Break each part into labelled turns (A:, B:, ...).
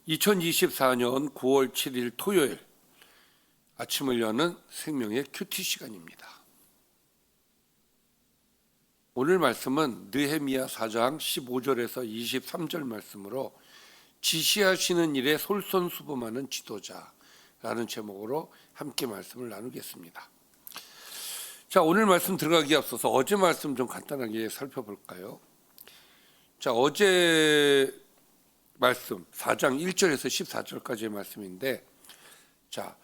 A: 2024년 9월 7일 토요일 아침을 여는 생명의 큐티 시간입니다. 오늘 말씀은 느헤미야 4장 15절에서 23절 말씀으로 지시하시는 일에 솔선수범하는 지도자라는 제목으로 함께 말씀을 나누겠습니다. 자, 오늘 말씀 들어가기에 앞서서 어제 말씀 좀 간단하게 살펴볼까요? 자, 어제 말씀 4장 1절에서 14절까지의 말씀인데, 자,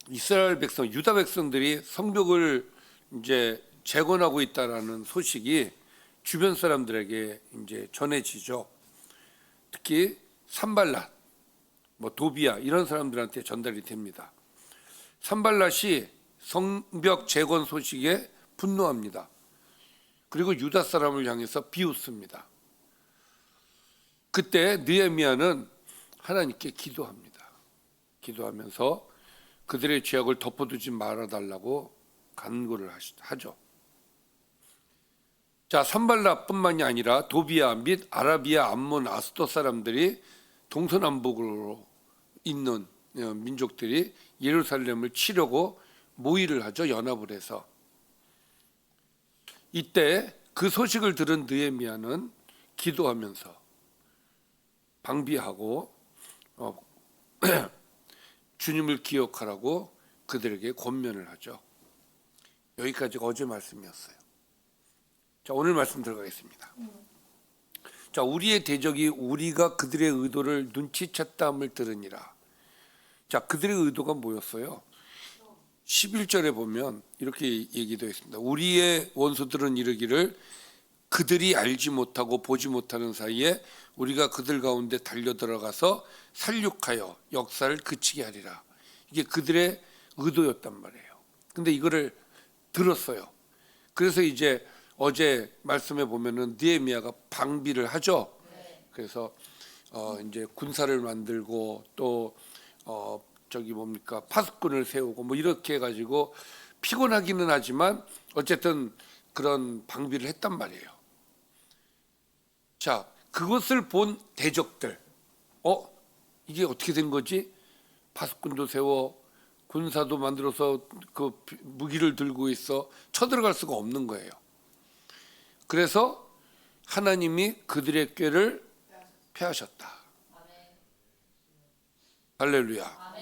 A: 이스라엘 백성, 유다 백성들이 성벽을 이제 재건하고 있다라는 소식이 주변 사람들에게 이제 전해지죠. 특히 산발랏, 도비야 이런 사람들한테 전달이 됩니다. 산발랏이 성벽 재건 소식에 분노합니다. 그리고 유다 사람을 향해서 비웃습니다. 그때 느헤미야는 하나님께 기도합니다. 기도하면서 그들의 죄악을 덮어두지 말아달라고 간구를 하죠. 자, 산발랏뿐만이 아니라 도비야 및 아라비아, 암몬, 아스돗 사람들이 동서남북으로 있는 민족들이 예루살렘을 치려고 모의를 하죠. 연합을 해서. 이때 그 소식을 들은 느헤미야는 기도하면서 방비하고 주님을 기억하라고 그들에게 권면을 하죠. 여기까지가 어제 말씀이었어요. 자, 오늘 말씀 들어가겠습니다. 자, 우리의 대적이 우리가 그들의 의도를 눈치챘다함을 들으니라. 자, 그들의 의도가 뭐였어요? 11절에 보면 이렇게 얘기되어 있습니다. 우리의 원수들은 이르기를 그들이 알지 못하고 보지 못하는 사이에 우리가 그들 가운데 달려들어가서 살육하여 역사를 그치게 하리라. 이게 그들의 의도였단 말이에요. 근데 이거를 들었어요. 그래서 이제 어제 말씀에 보면은 느헤미야가 방비를 하죠. 그래서 이제 군사를 만들고 또 파수꾼을 세우고 이렇게 해가지고 피곤하기는 하지만 어쨌든 그런 방비를 했단 말이에요. 자, 그것을 본 대적들, 이게 어떻게 된 거지? 파수꾼도 세워, 군사도 만들어서 그 무기를 들고 있어, 쳐들어갈 수가 없는 거예요. 그래서 하나님이 그들의 꾀를 패하셨다. 할렐루야.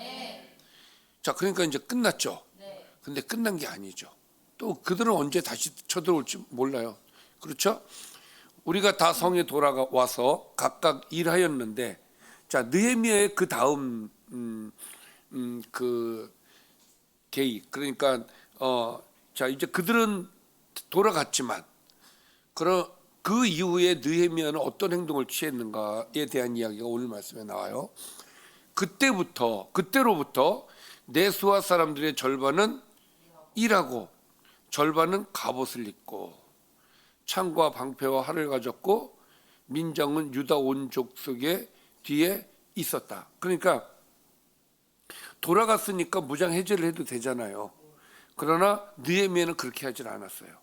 A: 자, 그러니까 이제 끝났죠. 근데 끝난 게 아니죠. 또 그들은 언제 다시 쳐들어올지 몰라요. 그렇죠? 우리가 다 성에 돌아와서 각각 일하였는데, 자, 느헤미야의 그 다음 그 계획, 그러니까 자, 이제 그들은 돌아갔지만 그 이후에 느헤미야는 어떤 행동을 취했는가에 대한 이야기가 오늘 말씀에 나와요. 그때로부터 내수하 사람들의 절반은 일하고 절반은 갑옷을 입고 창과 방패와 활을 가졌고 민장은 유다 온 족속의 뒤에 있었다. 그러니까 돌아갔으니까 무장 해제를 해도 되잖아요. 그러나 느헤미야는 그렇게 하질 않았어요.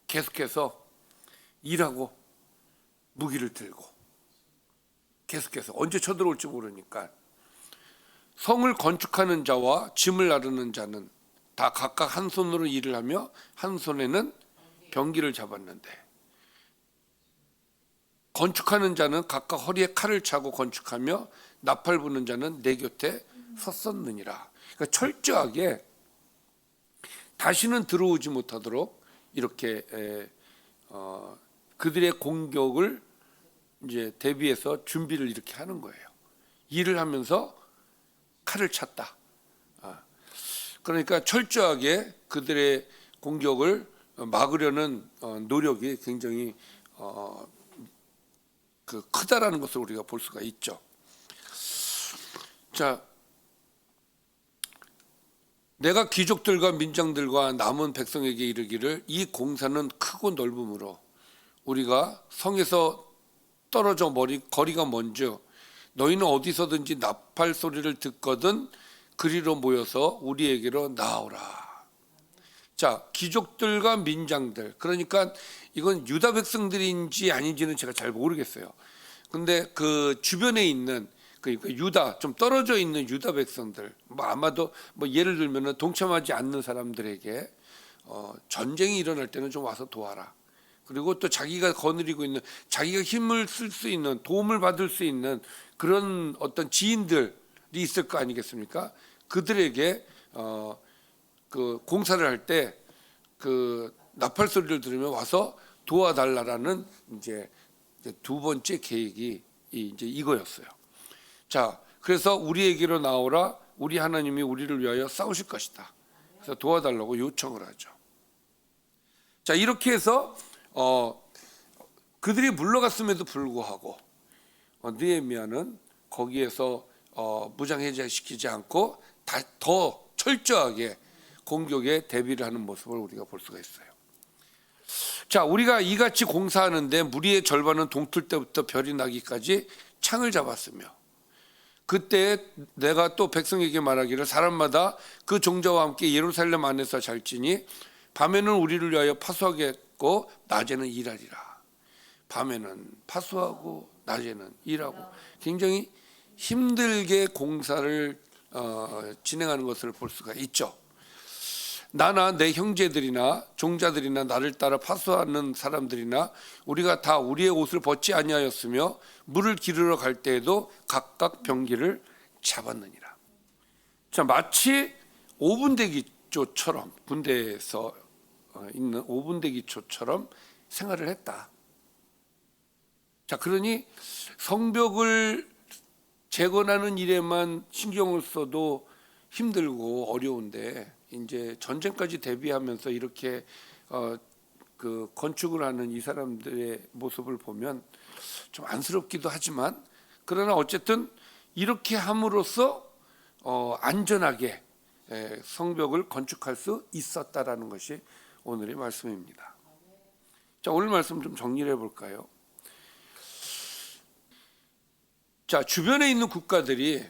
A: 계속해서 일하고 무기를 들고 계속해서 언제 쳐들어올지 모르니까 성을 건축하는 자와 짐을 나르는 자는 다 각각 한 손으로 일을 하며 한 손에는 병기를 잡았는데, 건축하는 자는 각각 허리에 칼을 차고 건축하며 나팔 부는 자는 내 곁에 섰었느니라. 그러니까 철저하게 다시는 들어오지 못하도록 이렇게 그들의 공격을 이제 대비해서 준비를 이렇게 하는 거예요. 일을 하면서 칼을 찼다. 그러니까 철저하게 그들의 공격을 막으려는 노력이 굉장히 크다라는 것을 우리가 볼 수가 있죠. 자, 내가 귀족들과 민장들과 남은 백성에게 이르기를 이 공사는 크고 넓음으로 우리가 성에서 떨어져 거리가 먼저 너희는 어디서든지 나팔 소리를 듣거든 그리로 모여서 우리에게로 나오라. 자, 귀족들과 민장들, 그러니까 이건 유다 백성들인지 아닌지는 제가 잘 모르겠어요. 근데 그 주변에 있는 그러니까 유다, 좀 떨어져 있는 유다 백성들, 뭐 아마도 뭐 예를 들면은 동참하지 않는 사람들에게 전쟁이 일어날 때는 좀 와서 도와라. 그리고 또 자기가 거느리고 있는, 자기가 힘을 쓸 수 있는, 도움을 받을 수 있는 그런 어떤 지인들이 있을 거 아니겠습니까? 그들에게 그 공사를 할 때 그 나팔 소리를 들으면 와서 도와달라라는 이제 두 번째 계획이 이제 이거였어요. 자, 그래서 우리에게로 나오라. 우리 하나님이 우리를 위하여 싸우실 것이다. 그래서 도와달라고 요청을 하죠. 자, 이렇게 해서 그들이 물러갔음에도 불구하고 느헤미야는 거기에서 무장 해제시키지 않고 더 철저하게 공격에 대비를 하는 모습을 우리가 볼 수가 있어요. 자, 우리가 이같이 공사하는데 무리의 절반은 동틀 때부터 별이 나기까지 창을 잡았으며, 그때 내가 또 백성에게 말하기를 사람마다 그 종자와 함께 예루살렘 안에서 잘지니 밤에는 우리를 위하여 파수하겠고 낮에는 일하리라. 밤에는 파수하고 낮에는 일하고 굉장히 힘들게 공사를 진행하는 것을 볼 수가 있죠. 나나 내 형제들이나 종자들이나 나를 따라 파수하는 사람들이나 우리가 다 우리의 옷을 벗지 아니하였으며 물을 기르러 갈 때에도 각각 병기를 잡았느니라. 자, 마치 5분 대기조처럼, 군대에서 있는 5분 대기조처럼 생활을 했다. 자, 그러니 성벽을 재건하는 일에만 신경을 써도 힘들고 어려운데 이제 전쟁까지 대비하면서 이렇게 그 건축을 하는 이 사람들의 모습을 보면 좀 안쓰럽기도 하지만, 그러나 어쨌든 이렇게 함으로써 안전하게 성벽을 건축할 수 있었다라는 것이 오늘의 말씀입니다. 자, 오늘 말씀 좀 정리를 해볼까요? 자, 주변에 있는 국가들이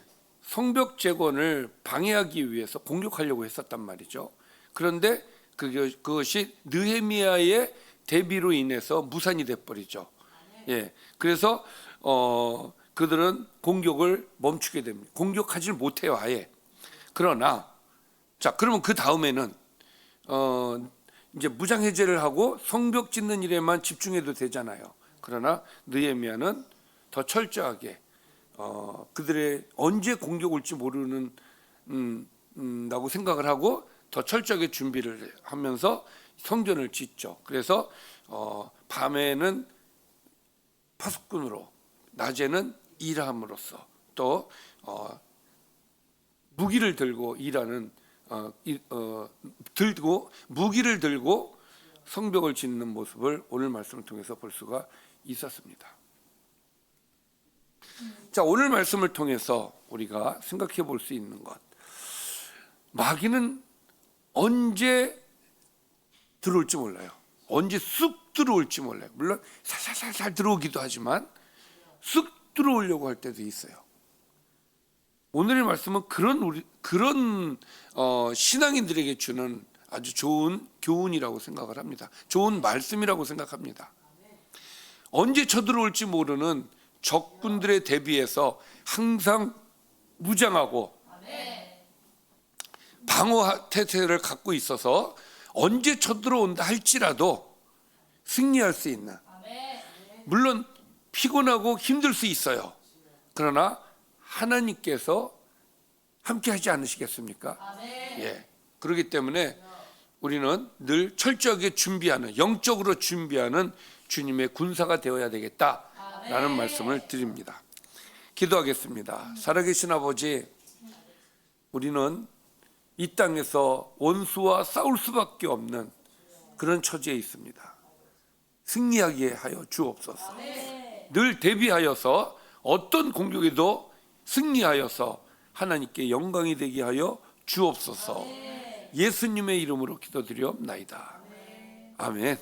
A: 성벽 재건을 방해하기 위해서 공격하려고 했었단 말이죠. 그런데 그것이 느헤미야의 대비로 인해서 무산이 돼버리죠. 예, 그래서 그들은 공격을 멈추게 됩니다. 공격하지 못해요, 아예. 그러나 자, 그러면 그 다음에는 이제 무장 해제를 하고 성벽 짓는 일에만 집중해도 되잖아요. 그러나 느헤미야는 더 철저하게 그들의 언제 공격 올지 모르는 라고 생각을 하고 더 철저하게 준비를 하면서 성전을 짓죠. 그래서 밤에는 파수꾼으로, 낮에는 일함으로써 또 무기를 들고 일하는 무기를 들고 성벽을 짓는 모습을 오늘 말씀을 통해서 볼 수가 있었습니다. 자, 오늘 말씀을 통해서 우리가 생각해 볼 수 있는 것, 마귀는 언제 들어올지 몰라요. 언제 쑥 들어올지 몰라요. 물론 살살살살 들어오기도 하지만 쑥 들어오려고 할 때도 있어요. 오늘의 말씀은 그런 신앙인들에게 주는 아주 좋은 교훈이라고 생각을 합니다. 좋은 말씀이라고 생각합니다. 언제 쳐들어올지 모르는 적군들에 대비해서 항상 무장하고 방어 태세를 갖고 있어서 언제 쳐들어온다 할지라도 승리할 수 있는, 물론 피곤하고 힘들 수 있어요. 그러나 하나님께서 함께 하지 않으시겠습니까? 예. 그렇기 때문에 우리는 늘 철저하게 준비하는, 영적으로 준비하는 주님의 군사가 되어야 되겠다라는 말씀을 드립니다. 기도하겠습니다. 살아계신 아버지, 우리는 이 땅에서 원수와 싸울 수밖에 없는 그런 처지에 있습니다. 승리하게 하여 주옵소서. 늘 대비하여서 어떤 공격에도 승리하여서 하나님께 영광이 되게 하여 주옵소서. 예수님의 이름으로 기도드리옵나이다. 아멘.